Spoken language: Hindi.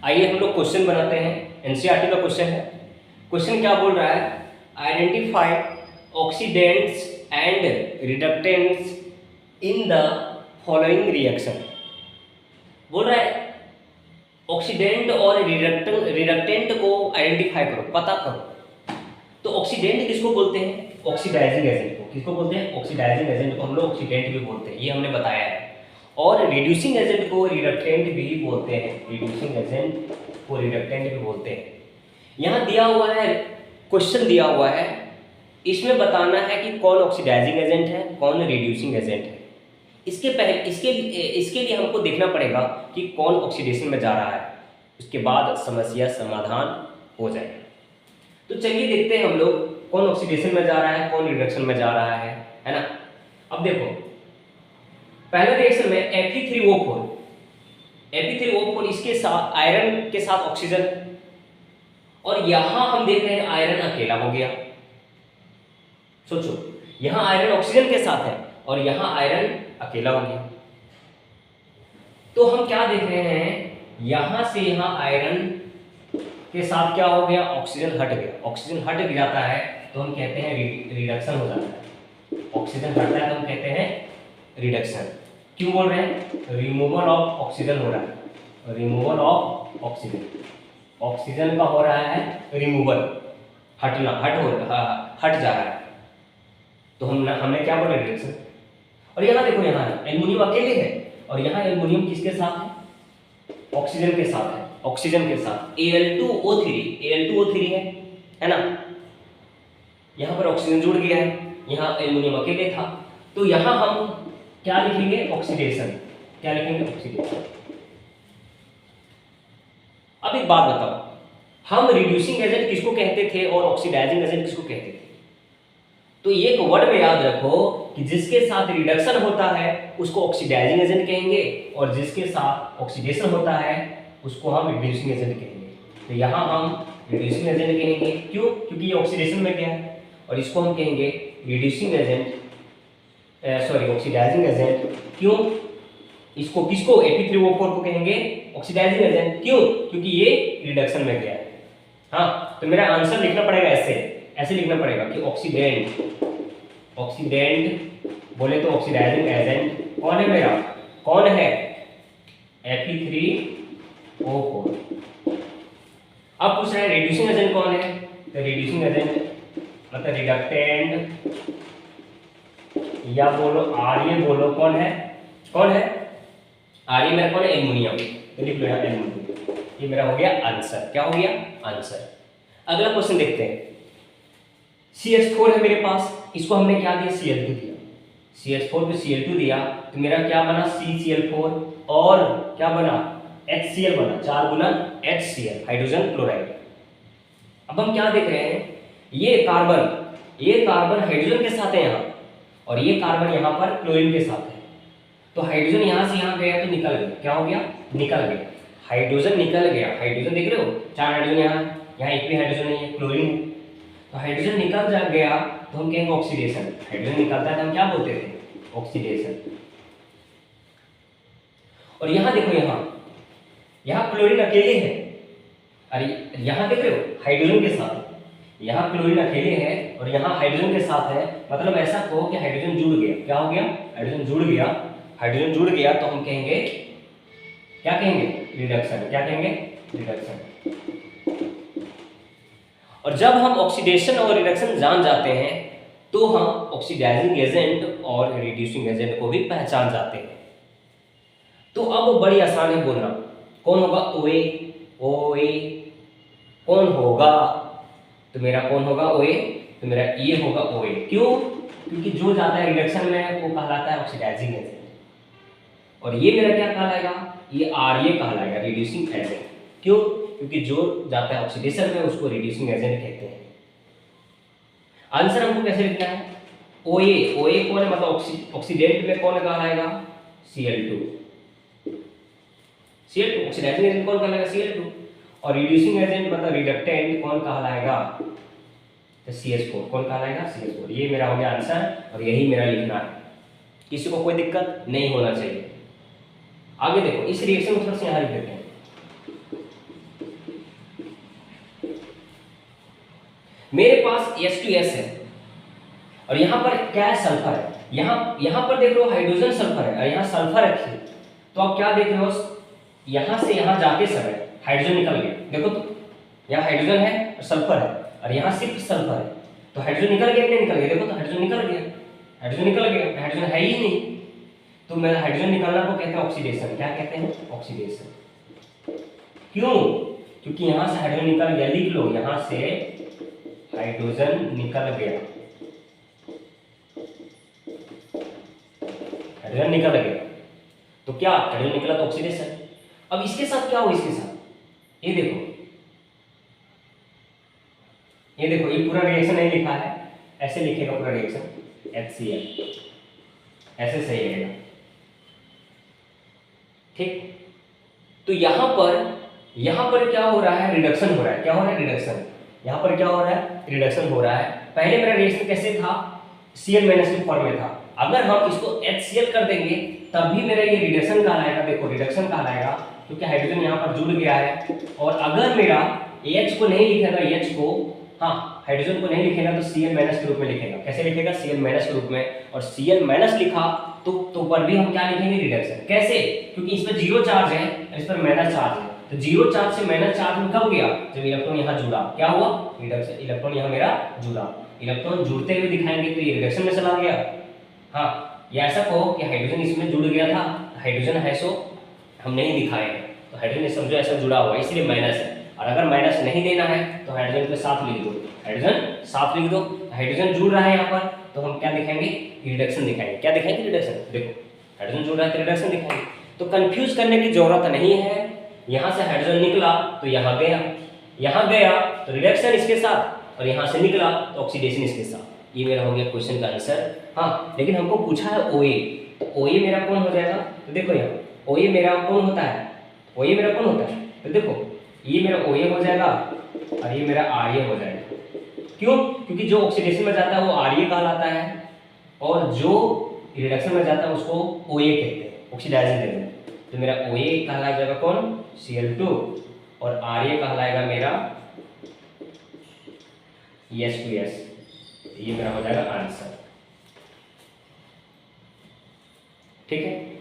आइए हम लोग क्वेश्चन बनाते हैं। एनसीईआरटी का क्वेश्चन है। क्वेश्चन क्या बोल रहा है, identify oxidants and reductants in the following reaction. बोल रहा है ऑक्सीडेंट और रिडक्टेंट को आइडेंटिफाई करो, पता करो। तो ऑक्सीडेंट किसको बोलते हैं? ऑक्सीडाइजिंग एजेंट को। किसको बोलते हैं? ऑक्सीडाइजिंग एजेंट को हम लोग ऑक्सीडेंट भी बोलते हैं, ये हमने बताया है। और रिड्यूसिंग एजेंट को रिडक्टेंट भी बोलते हैं। रिड्यूसिंग एजेंट को रिडक्टेंट भी बोलते हैं। यहाँ दिया हुआ है, क्वेश्चन दिया हुआ है, इसमें बताना है कि कौन ऑक्सीडाइजिंग एजेंट है, कौन रिड्यूसिंग एजेंट है। इसके लिए हमको देखना पड़ेगा कि कौन ऑक्सीडेशन में जा रहा है, उसके बाद समस्या समाधान हो जाएगा। तो चलिए देखते हैं हम लोग कौन ऑक्सीडेशन में जा रहा है, कौन रिडक्शन में जा रहा है ना। अब देखो पहले रिएक्शन में Fe3O4, Fe3O4 इसके साथ आयरन के साथ ऑक्सीजन, और यहां हम देख रहे हैं आयरन अकेला हो गया। सोचो, यहां आयरन ऑक्सीजन के साथ है और यहां आयरन अकेला हो गया। तो हम क्या देख रहे हैं, यहां से यहां आयरन के साथ क्या हो गया, ऑक्सीजन हट गया। ऑक्सीजन हट जाता है तो हम कहते हैं रिडक्शन हो जाता है। ऑक्सीजन हटता है तो हम कहते हैं रिडक्शन। क्यों बोल रहे हैं? रिमूवल ऑफ ऑक्सीजन हो रहा है। रिमूवल ऑफ ऑक्सीजन, ऑक्सीजन का हो रहा है रिमूवल, हटना, हट जा रहा है, तो हमने क्या बोला, रिडक्शन। और यहाँ देखो, यहाँ एल्युमिनियम अकेले है और यहाँ एल्युमिनियम किसके साथ है? ऑक्सीजन के साथ है। ऑक्सीजन के साथ Al2O3 है ना। यहाँ पर ऑक्सीजन जुड़ गया है, यहाँ एल्युमिनियम अकेले था। तो यहाँ हम क्या लिखेंगे? ऑक्सीडेशन। क्या लिखेंगे? ऑक्सीडेशन। अब एक बात बताओ, हम रिड्यूसिंग एजेंट किसको कहते थे और ऑक्सीडाइजिंग एजेंट किसको कहते थे? तो एक वर्ड में याद रखो कि जिसके साथ रिडक्शन होता है उसको ऑक्सीडाइजिंग एजेंट कहेंगे, और जिसके साथ ऑक्सीडेशन होता है उसको हम रिड्यूसिंग एजेंट कहेंगे। तो यहाँ हम रिड्यूसिंग एजेंट कहेंगे, क्यों? क्योंकि ये ऑक्सीडेशन में गया है। और इसको हम कहेंगे रिड्यूसिंग एजेंट, ऑक्सीडाइजिंग एजेंट। क्यों? इसको किसको? Fe3O4 को कहेंगे ऑक्सीडाइजिंग एजेंट। क्यों? क्योंकि ये रिडक्शन में गया है। हाँ, तो मेरा आंसर लिखना पड़ेगा ऐसे लिखना पड़ेगा कि ऑक्सीडेंट बोले तो ऑक्सीडाइजिंग एजेंट कौन है मेरा? कौन है? Fe3O4। अब पूछ रहा है रिड्यूसिंग एजेंट कौन है? तो रिड्यूसिंग एजेंट मतलब रिडक्टेंट, या बोलो आर्य, बोलो कौन है? कौन है आर्य? मेरा कौन है? एल्युमिनियम। तो लिख लो यहाँ एल्युमिनियम। ये मेरा हो गया आंसर। क्या हो गया? आंसर। अगला क्वेश्चन देखते हैं। CH4 है मेरे पास, इसको हमने क्या दिया? Cl2 दिया। CH4 को Cl2 दिया तो मेरा क्या बना? CCl4, और क्या बना? HCl बना, 4 गुना HCl, हाइड्रोजन क्लोराइड। अब हम क्या देख रहे हैं, ये कार्बन हाइड्रोजन के साथ है यहाँ, और ये कार्बन यहाँ पर क्लोरीन के साथ है। तो हाइड्रोजन यहाँ से यहाँ गया तो निकल गया। क्या हो गया? निकल गया। हाइड्रोजन निकल गया। हाइड्रोजन देख रहे हो, 4 हाइड्रोजन यहाँ एक भी हाइड्रोजन नहीं है, क्लोरीन है। तो हाइड्रोजन निकल गया तो हम कहेंगे ऑक्सीडेशन। हाइड्रोजन निकलता है तो हम क्या बोलते थे? ऑक्सीडेशन। और यहाँ देखो, यहाँ क्लोरीन अकेले है, अरे यहाँ देख रहे हो हाइड्रोजन के साथ, यहाँ क्लोरीन अकेले है और यहाँ हाइड्रोजन के साथ है। मतलब ऐसा कहो कि हाइड्रोजन जुड़ गया। क्या हो गया? हाइड्रोजन जुड़ गया। हाइड्रोजन जुड़ गया तो हम कहेंगे, क्या कहेंगे? रिडक्शन। क्या कहेंगे? रिडक्शन। और जब हम ऑक्सीडेशन और रिडक्शन जान जाते हैं तो हम ऑक्सीडाइजिंग एजेंट और रिड्यूसिंग एजेंट को भी पहचान जाते हैं। तो अब बड़ी आसान है बोलना, कौन होगा? OA कौन होगा? तो मेरा कौन होगा? OA। तो मेरा ये होगा OA। क्यों? क्योंकि जो जाता है रिडक्शन में वो कहलाता है ऑक्सीडाइजिंग एजेंट, और ये मेरा क्या कहलाएगा? ये RA कहलाएगा, रिड्यूसिंग एजेंट। क्यों? क्योंकि जो जाता है ऑक्सीडेशन में उसको रिड्यूसिंग एजेंट कहते हैं। आंसर हमको कैसे लिखना है? OA कौन है? मतलब ऑक्सीडेंट में कौन कहलाएगा? Cl2 ऑक्सीडाइजिंग एजेंट कौन कहलाएगा? Cl2। और रिड्यूसिंग एजेंट मतलब रिडक्टेंट कौन कहलाएगा? तो CH4 कौन कहलाएगा? CH4। ये मेरा हो गया आंसर, और यही मेरा लिखना है। किसी को कोई दिक्कत नहीं होना चाहिए। आगे देखो, इस रिएक्शन को थोड़ा सा यहाँ लिख देते हैं। पास H2S है और यहाँ पर क्या है, सल्फर है। यहाँ पर देख रहे हो हाइड्रोजन सल्फर है और यहाँ सल्फर है। तो आप क्या देख रहे हो, यहाँ से यहाँ जाते समय हाइड्रोजन निकल गया। देखो तो यहाँ हाइड्रोजन है और सल्फर है और यहाँ सिर्फ सल्फर है, तो हाइड्रोजन निकल गया कि नहीं निकल गया? देखो तो हाइड्रोजन निकल गया, हाइड्रोजन निकल गया, हाइड्रोजन है ही नहीं। तो मैं हाइड्रोजन निकलना को कहते हैं ऑक्सीडेशन। क्या कहते हैं? ऑक्सीडेशन। क्यों? क्योंकि यहाँ से हाइड्रोजन निकल गया। लिख लो, यहाँ से हाइड्रोजन निकल गया, हाइड्रोजन निकल गया, तो क्या हाइड्रोजन निकला तो ऑक्सीडेशन। अब इसके साथ क्या हो, इसके साथ ये देखो, ये देखो, ये पूरा रिएक्शन नहीं लिखा है, ऐसे लिखेगा पूरा रिएक्शन HCl, ऐसे सही रहेगा। ठीक, तो यहां पर क्या हो रहा है, रिडक्शन हो रहा है। क्या हो रहा है? रिडक्शन। यहां पर क्या हो रहा है? रिडक्शन हो रहा है। पहले मेरा रिएक्शन कैसे था? Cl- के फॉर्म में था। अगर हम इसको HCl कर देंगे तब भी मेरा ये रिडक्शन कहलाएगा। देखो रिडक्शन कहलाएगा क्योंकि हाइड्रोजन यहाँ पर जुड़ गया है। और अगर मेरा H को नहीं लिखेगा, H को, हाँ हाइड्रोजन को नहीं लिखेगा तो Cl- के रूप में लिखेगा। कैसे लिखेगा? Cl- के रूप में। और Cl- लिखा तो पर भी हम क्या लिखेंगे? रिडक्शन। कैसे? क्योंकि इसमें जीरो चार्ज है और इस पर माइनस चार्ज है, तो जीरो चार्ज से माइनस चार्ज में कब गया? जब इलेक्ट्रॉन यहाँ जुड़ा। क्या हुआ? रिडक्शन। इलेक्ट्रॉन यहाँ मेरा जुड़ा, इलेक्ट्रॉन जुड़ते हुए दिखाएंगे तो ये रिडक्शन में चला गया। हाँ, या ऐसा कहो कि हाइड्रोजन इसमें जुड़ गया था, हाइड्रोजन है सो हम नहीं दिखाए, तो हाइड्रोजन समझो ऐसा जुड़ा हुआ इसलिए माइनस है। और अगर माइनस नहीं देना है तो हाइड्रोजन के साथ लिख दो, हाइड्रोजन साथ लिख दो। हाइड्रोजन जुड़ रहा है यहाँ पर तो हम क्या दिखाएंगे? रिडक्शन दिखाएंगे। क्या दिखाएंगे? रिडक्शन। देखो हाइड्रोजन जुड़ रहा है तो रिडक्शन दिखाएंगे। तो कंफ्यूज करने की जरूरत नहीं है। यहाँ से हाइड्रोजन निकला तो यहाँ गया तो रिडक्शन इसके साथ, और यहाँ से निकला तो ऑक्सीडेशन इसके साथ। ये मेरा हो गया क्वेश्चन का आंसर। हाँ, लेकिन हमको पूछा है OA, तो OA मेरा कौन हो जाएगा? तो देखो यहाँ OA मेरा कौन होता है? OA मेरा कौन होता है? तो देखो ये मेरा OA हो जाएगा और ये मेरा RA हो जाएगा। क्यों? क्योंकि जो ऑक्सीडेशन में जाता है वो RA कहलाता है और जो रिडक्शन में जाता है उसको OA कहते हैं, ऑक्सीडाइजिंग एजेंट। तो मेरा OA कहला जाएगा कौन? Cl2, और RA कहलाएगा मेरा H2S। ये मेरा हो जाएगा आंसर। ठीक है।